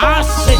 Asik.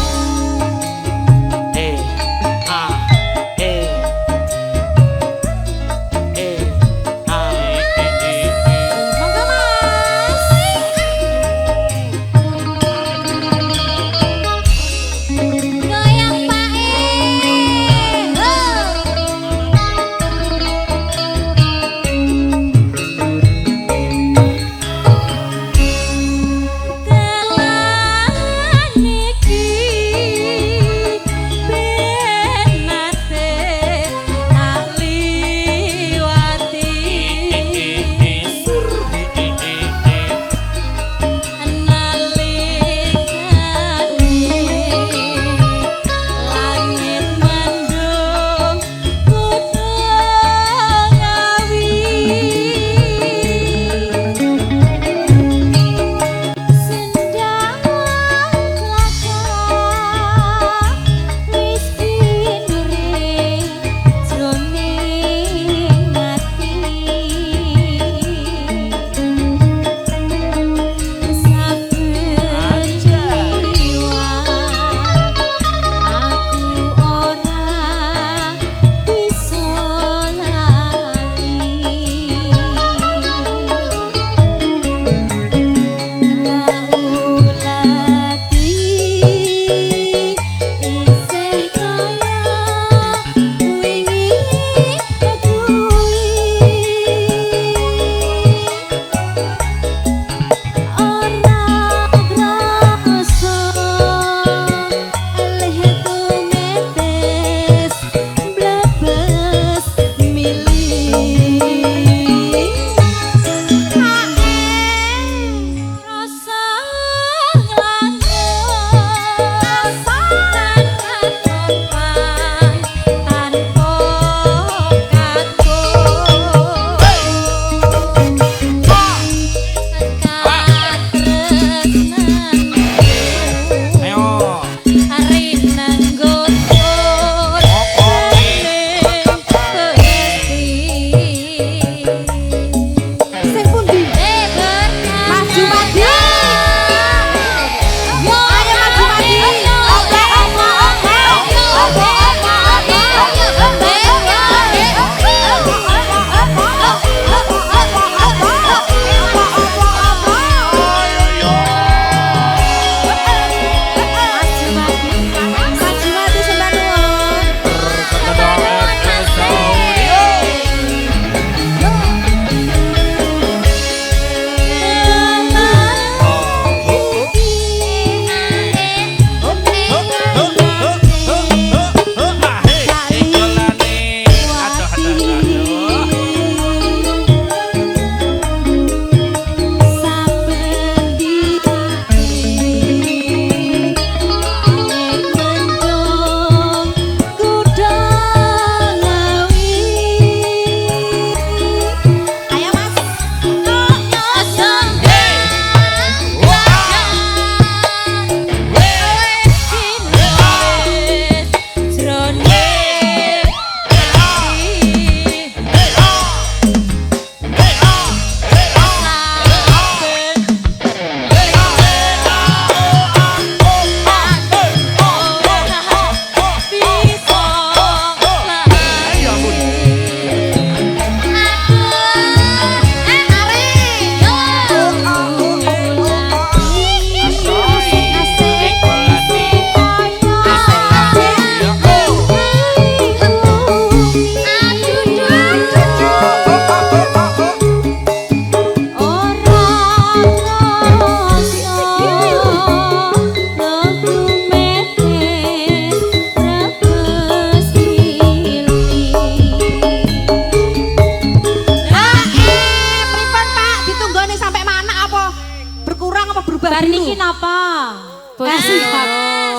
Bar niki napa? Kasih Pak.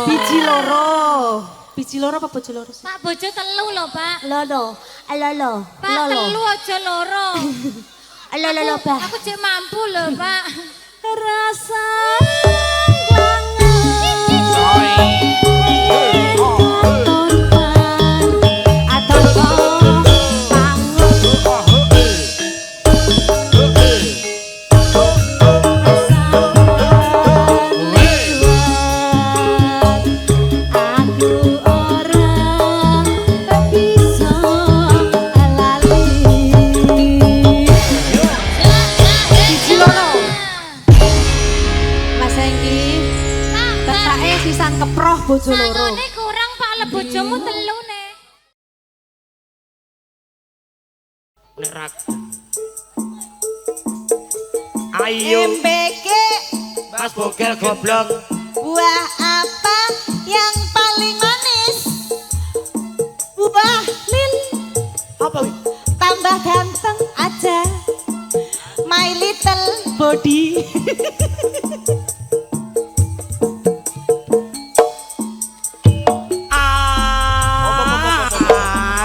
Biji loro. Biji loro apa bojo loro sih? Pak bojo telu lho, Pak. Lolo. Lolo. Pak telu aja loro. Lolo, Pak. Aku cek mampu lho, Pak. Rasa keproh bojo loro. Sangone kurang Pak le bojomu telu nek. Nek rak. Ayo MBG Mas Bogel goblok. buah apa yang paling manis? Buah lil Apa wi? tambah ganteng aja. My little body.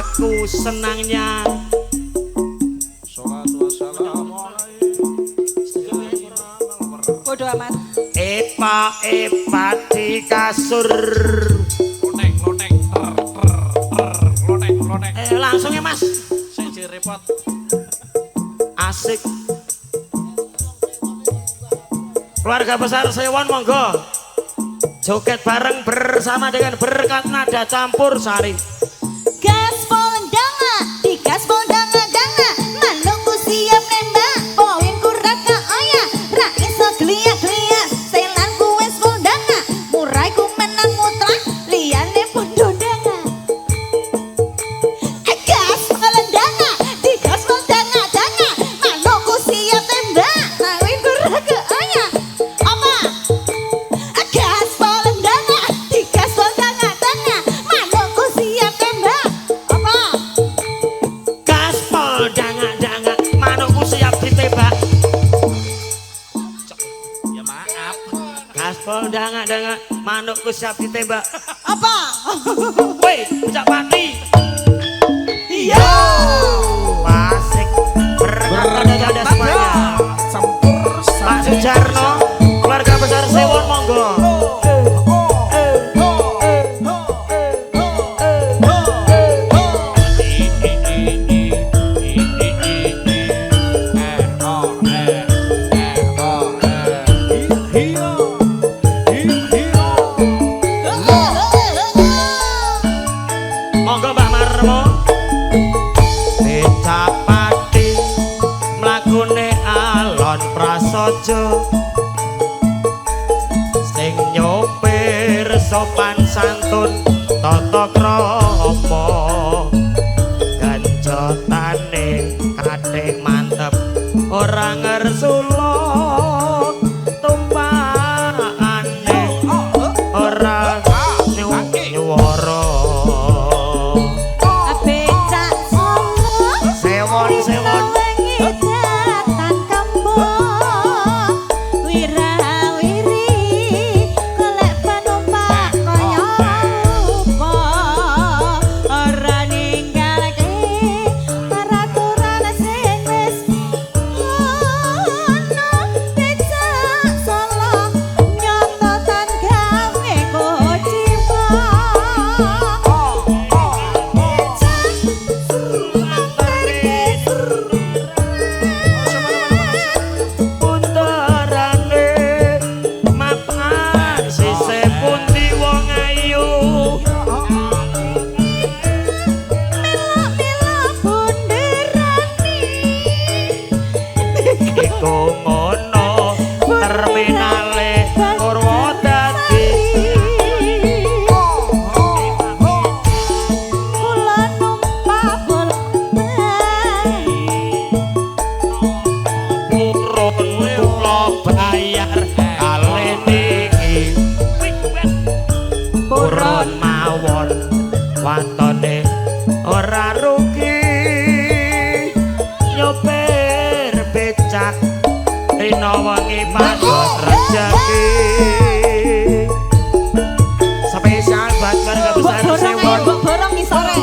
Aku senangnya Bodo amat. Epa di kasur. Langsung ya mas. Repot. Asik. Keluarga besar Sewon monggo joget bareng bersama dengan berkat nada campur sari. Gaspol danga, di gaspol danga, manungku siap nembak, poinku raka oya, ra iso glia-glia, selanku wes pol danga, muraiku menang mutra, liyane podo danga. Gaspol danga, di gaspol danga, manungku siap nembak, poinku raka oya. Apa? Gaspol danga, di gaspol danga, manungku siap tembak. Apa? Gaspol danga manukku siap ditembak. Ya maaf. Gaspol danga manukku siap ditembak. Apa? Woi, bocah pati. Iya. Asik. Berkat nada semuanya. Pak Sujarno, keluarga besar Sewon monggo. Monggo Mbak Marmo. Becapati mlakune alon prasaja. Sing nyopir sopan santun tata krama. Ganjotane kathik mantep ora ngersula. Tumpakane ora nyuwara. Becak solo. Sewon Wengi datan kembang. Wira-wiri golek penumpang kaya rupa. Ora ninggalke peraturan sing wis ono. Becak solo nyototan gawe Punterane mapan sisih pundi wong ayu. Iku ngono terminale Purwodadi. Kula numpak bolak-balik. Urun kula bayar kali niki. Urun mawon watone ora rugi. Nyopir becak rina wengi padhot rejeki. Spesial buat keluarga besar Sewon. Borong ngisore.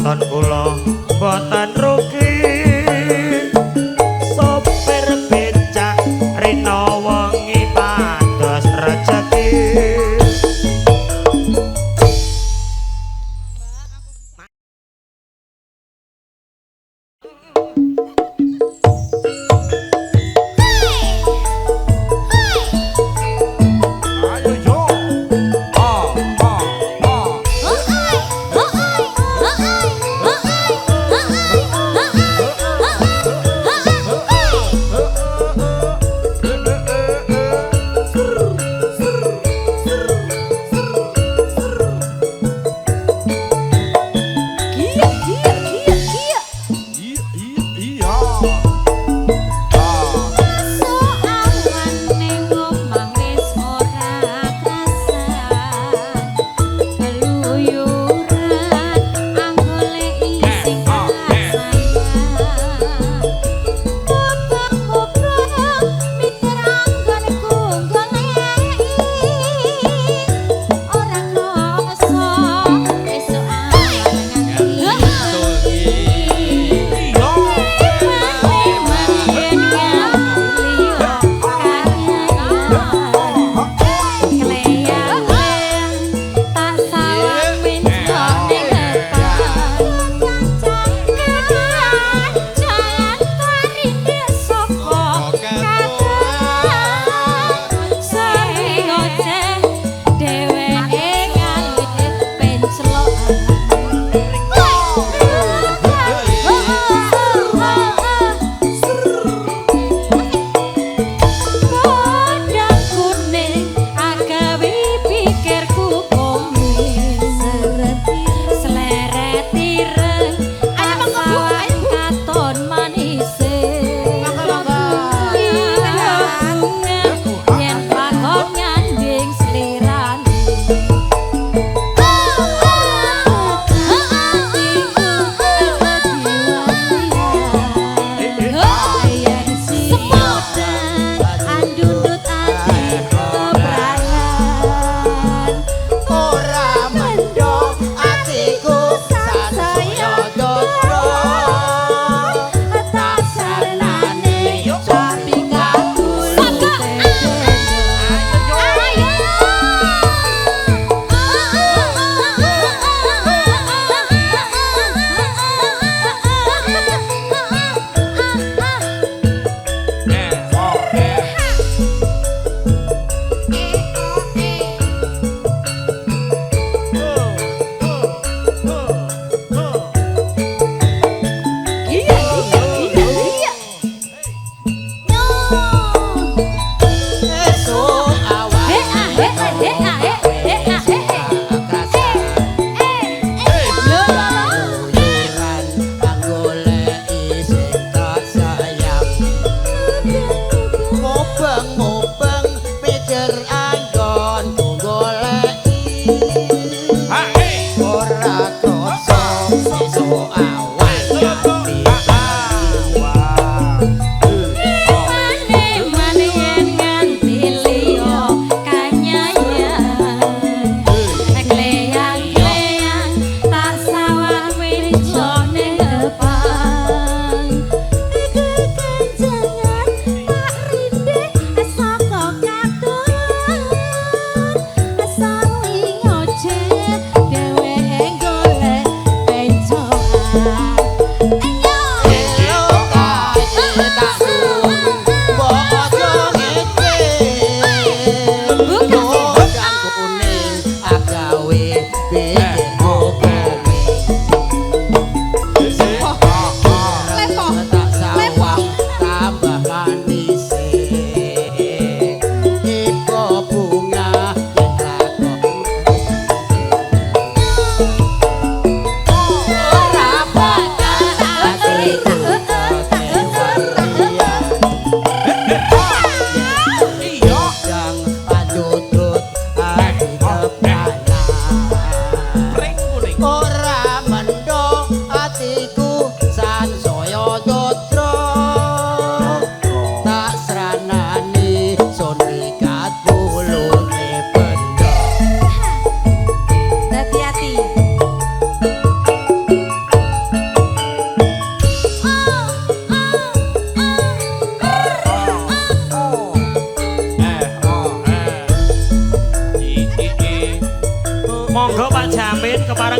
Mongson kula boten rugi sopir becak rina wengi pados rejeki. Ayo yo.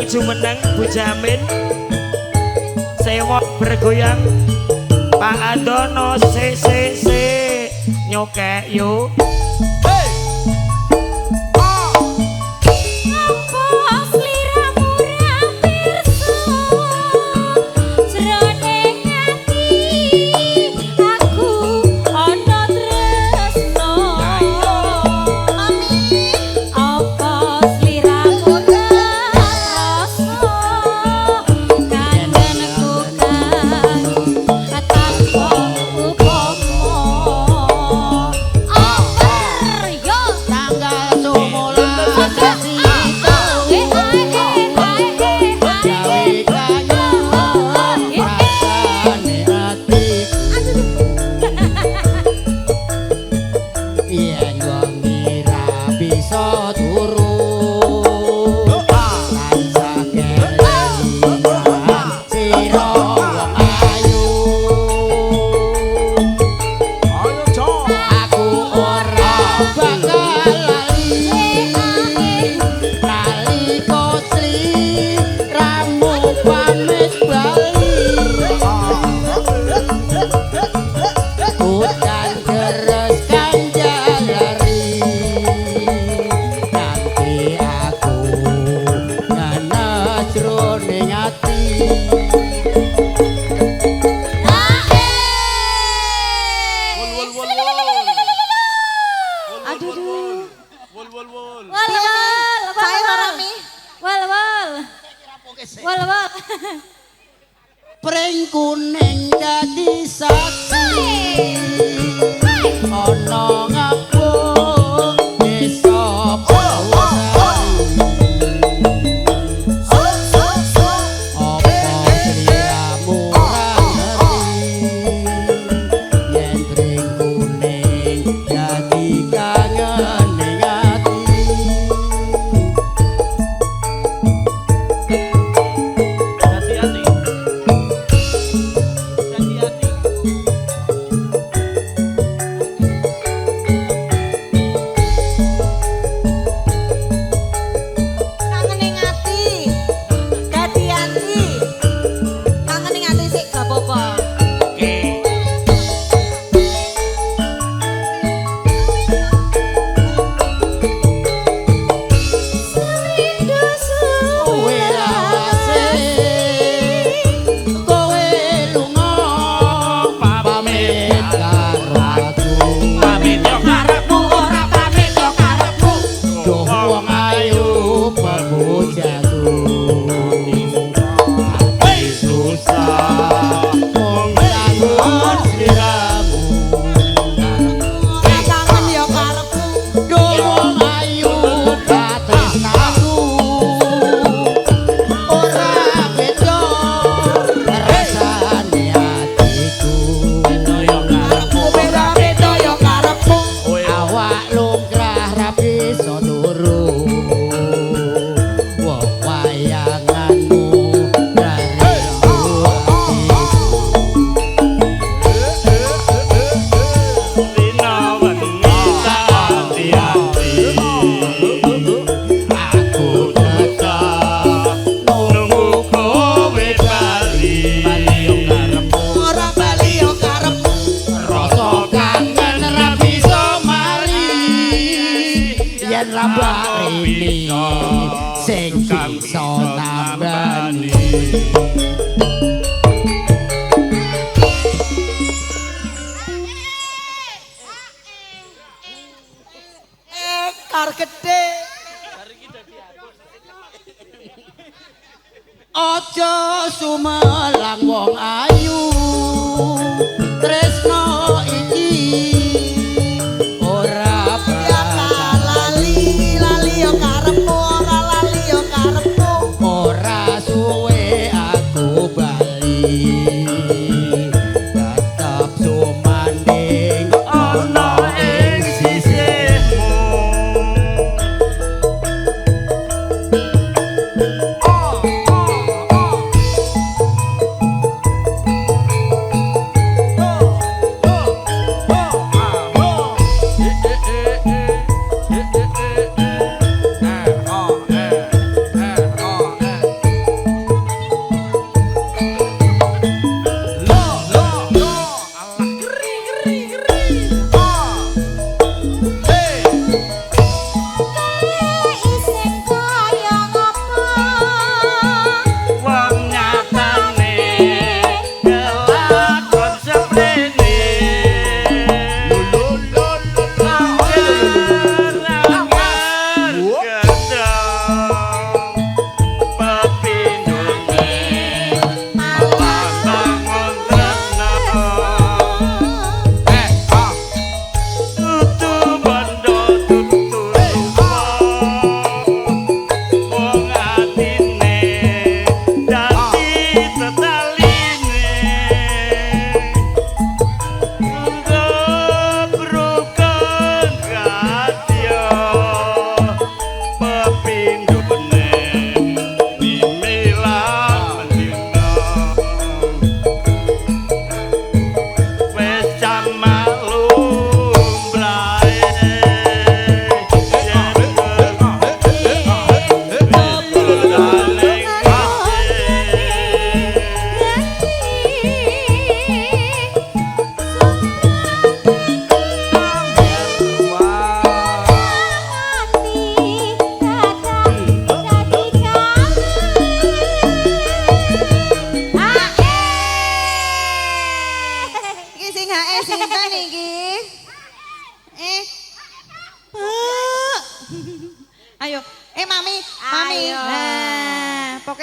maju meneng Bu Jamin sewok bergoyang Pak Adono se nyokek yuk. Pring kuning dadi saksi ana ngapung desa Aja sumelang wong ayu tresno iki ora bakal lali yo karepmu ora lali yo karepmu ora suwe aku bali tetep sumanding ana ing sisihmu.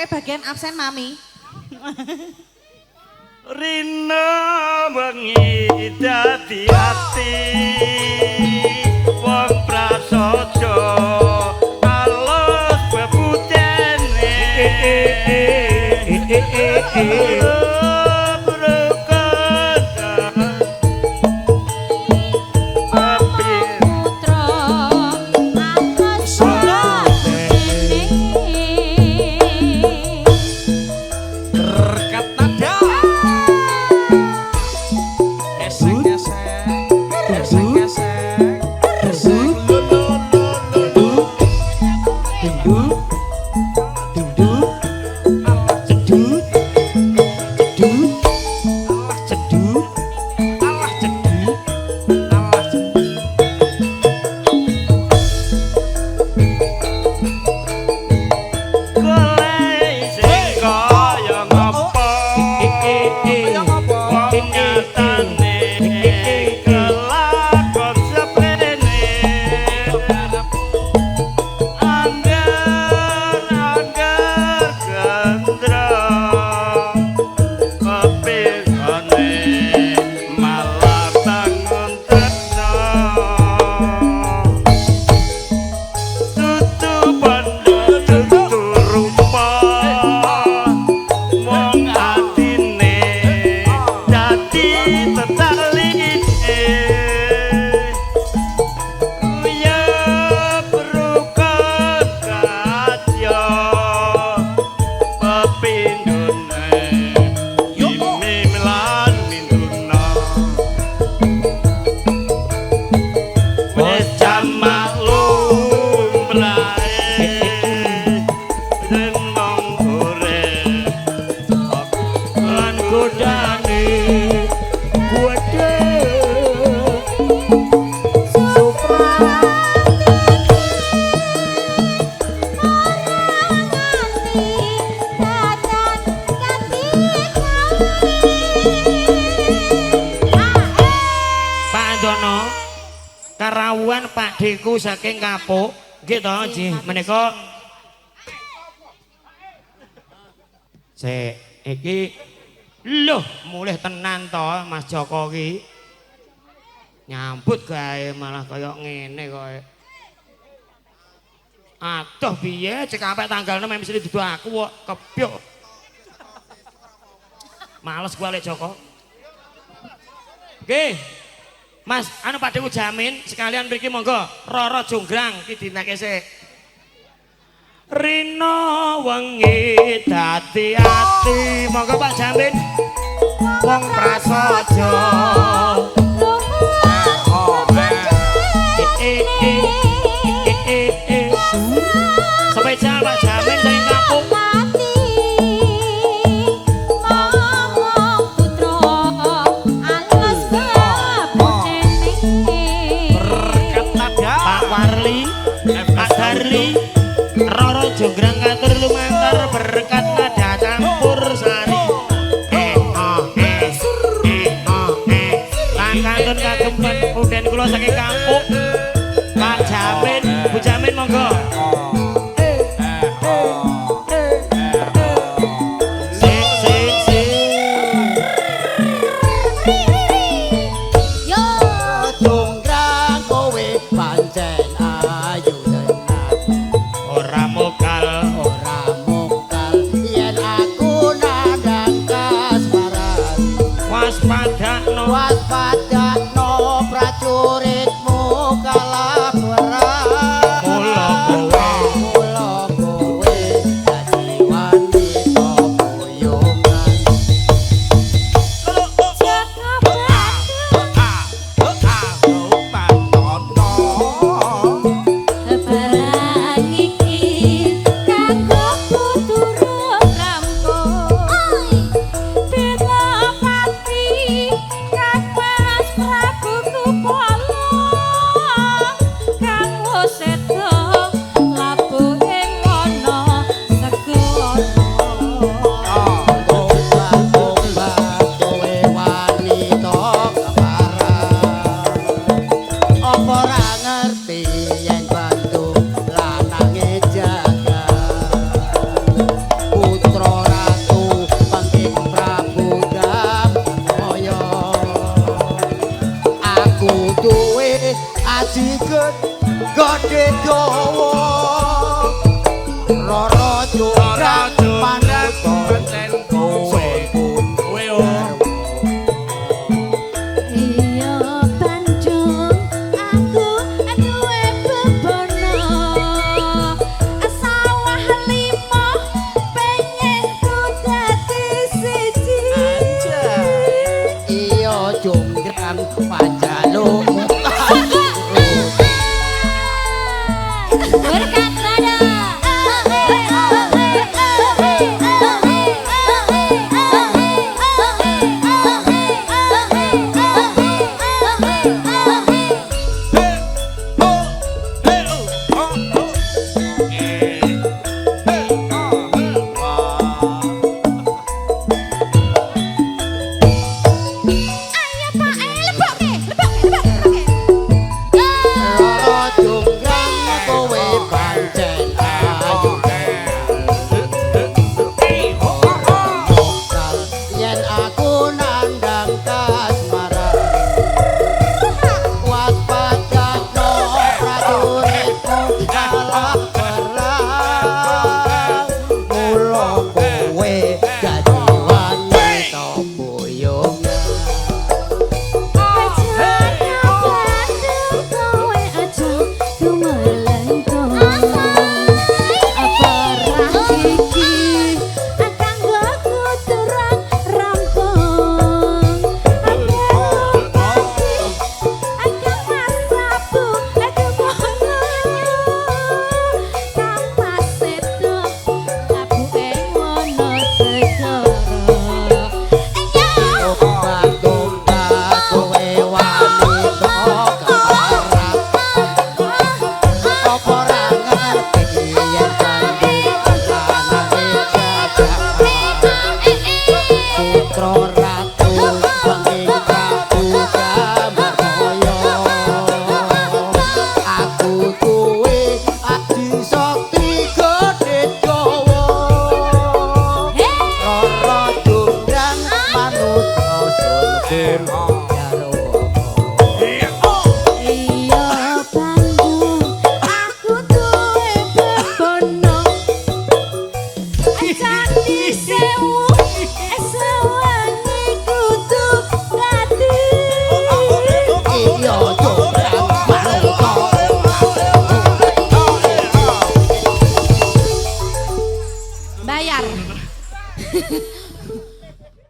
bagian absen mami. Rina wengi dadi ati wong prasaja alus bebutene Putra alas Berkat nada. Gesek gesek. Gesek gesek. Gesek lulu. Allah ceduk. Allah ceduk. golek sing kaya ngapa wong nyatane kelakon sepene angger gandra kepingane malah bangun tresno tutu bandha tutu rupa wong atine dadi tetaline ya berukut kadya pepindhone mimim lan minduna wis jamak lumrahe renong urip lan godane kuwede Pak Andono karawuhan Pak Deku saking Kapuk nggih to nggih menika sik iki lho mulih tenan to Mas Joko ki nyambut gawe malah kaya ngene kowe aduh piye cek sampe tanggal 6 mesti dudu aku kok kebyuk males gua lek Joko nggih Mas, anu Pak Deku jamin sekalian mriki monggo Roro Jonggrang iki dinake sik. Rina wengi dadi ati, monggo Pak jamin. Wong prasaja. Spesial Pak jamin saking Kapuk. Pak Darli Roro Jonggrang katur lumantar berkat nada campur sari Kantun kagem puden kula saking Kapuk Pak Jamin Bu Jamin monggo Jonggrang kowe pancen ayu tenan ora mokal yen aku nandang kasmaran waspadakno